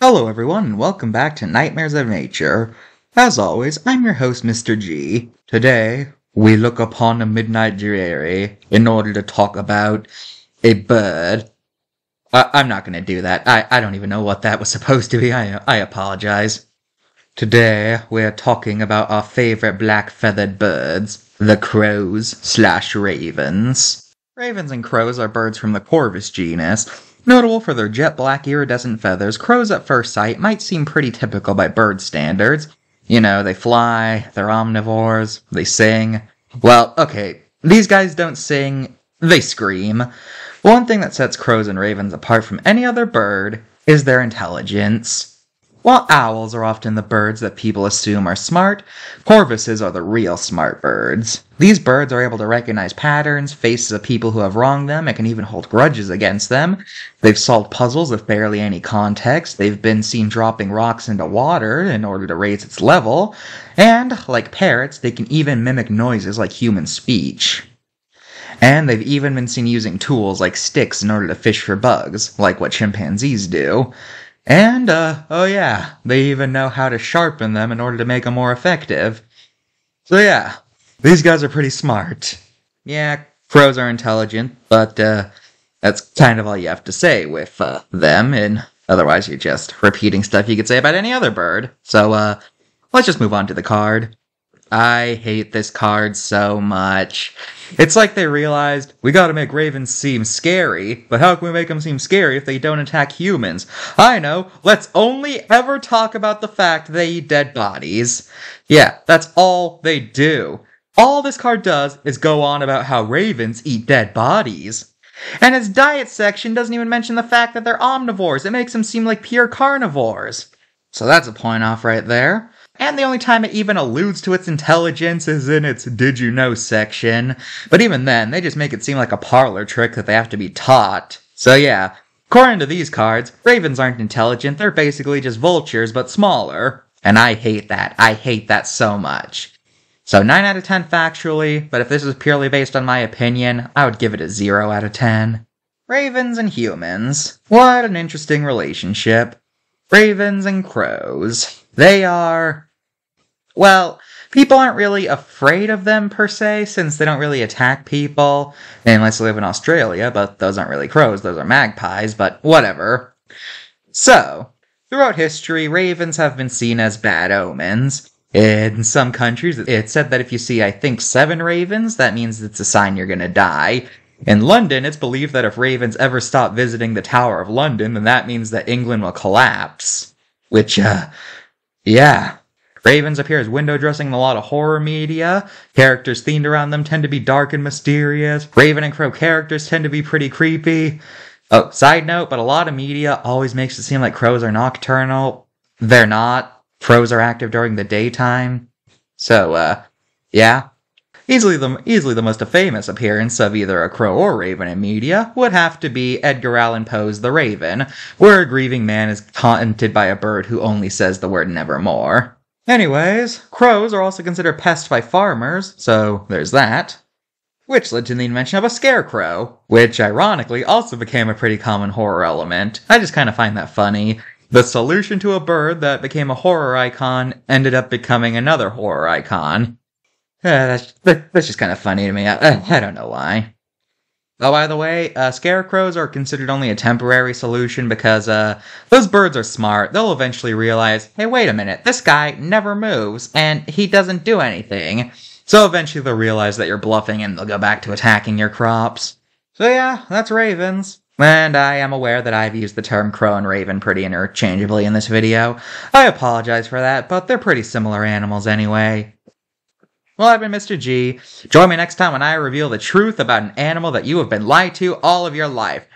Hello everyone, and welcome back to Nightmares of Nature. As always, I'm your host, Mr.G. Today, we look upon a midnight dreary in order to talk about a bird. I'm not going to do that. I don't even know what that was supposed to be. I apologize. Today, we're talking about our favorite black-feathered birds, the crows/ravens. Ravens and crows are birds from the Corvus genus. Notable for their jet black iridescent feathers, crows at first sight might seem pretty typical by bird standards. You know, they fly, they're omnivores, they sing. Well, okay, these guys don't sing, they scream. One thing that sets crows and ravens apart from any other bird is their intelligence. While owls are often the birds that people assume are smart, corvuses are the real smart birds. These birds are able to recognize patterns, faces of people who have wronged them, and can even hold grudges against them. They've solved puzzles with barely any context, they've been seen dropping rocks into water in order to raise its level, and, like parrots, they can even mimic noises like human speech. And they've even been seen using tools like sticks in order to fish for bugs, like what chimpanzees do. And, oh yeah, they even know how to sharpen them in order to make them more effective. So yeah, these guys are pretty smart. Yeah, crows are intelligent, but, that's kind of all you have to say with, them, and otherwise you're just repeating stuff you could say about any other bird. So, let's just move on to the card. I hate this card so much. It's like they realized, we gotta make ravens seem scary, but how can we make them seem scary if they don't attack humans? I know, let's only ever talk about the fact they eat dead bodies. Yeah, that's all they do. All this card does is go on about how ravens eat dead bodies. And its diet section doesn't even mention the fact that they're omnivores. It makes them seem like pure carnivores. So that's a point off right there. And the only time it even alludes to its intelligence is in its did you know section. But even then, they just make it seem like a parlor trick that they have to be taught. So yeah, according to these cards, ravens aren't intelligent, they're basically just vultures, but smaller. And I hate that. I hate that so much. So 9 out of 10 factually, but if this is purely based on my opinion, I would give it a 0 out of 10. Ravens and humans. What an interesting relationship. Ravens and crows. They are... well, people aren't really afraid of them per se, since they don't really attack people, unless they live in Australia, but those aren't really crows, those are magpies, but whatever. So, throughout history, ravens have been seen as bad omens. In some countries, it's said that if you see, I think, 7 ravens, that means it's a sign you're gonna die. In London, it's believed that if ravens ever stop visiting the Tower of London, then that means that England will collapse. Which, yeah. Ravens appear as window dressing in a lot of horror media. Characters themed around them tend to be dark and mysterious. Raven and crow characters tend to be pretty creepy. Oh, side note, but a lot of media always makes it seem like crows are nocturnal. They're not. Crows are active during the daytime. So, yeah. Easily the most famous appearance of either a crow or raven in media would have to be Edgar Allan Poe's The Raven, where a grieving man is taunted by a bird who only says the word nevermore. Anyways, crows are also considered pests by farmers, so there's that. Which led to the invention of a scarecrow, which ironically also became a pretty common horror element. I just kind of find that funny. The solution to a bird that became a horror icon ended up becoming another horror icon. That's just kind of funny to me. I don't know why. Oh, by the way, scarecrows are considered only a temporary solution because, those birds are smart. They'll eventually realize, hey, wait a minute, this guy never moves, and he doesn't do anything. So eventually they'll realize that you're bluffing and they'll go back to attacking your crops. So yeah, that's ravens. And I am aware that I've used the term crow and raven pretty interchangeably in this video. I apologize for that, but they're pretty similar animals anyway. Well, I've been Mr. G. Join me next time when I reveal the truth about an animal that you have been lied to all of your life.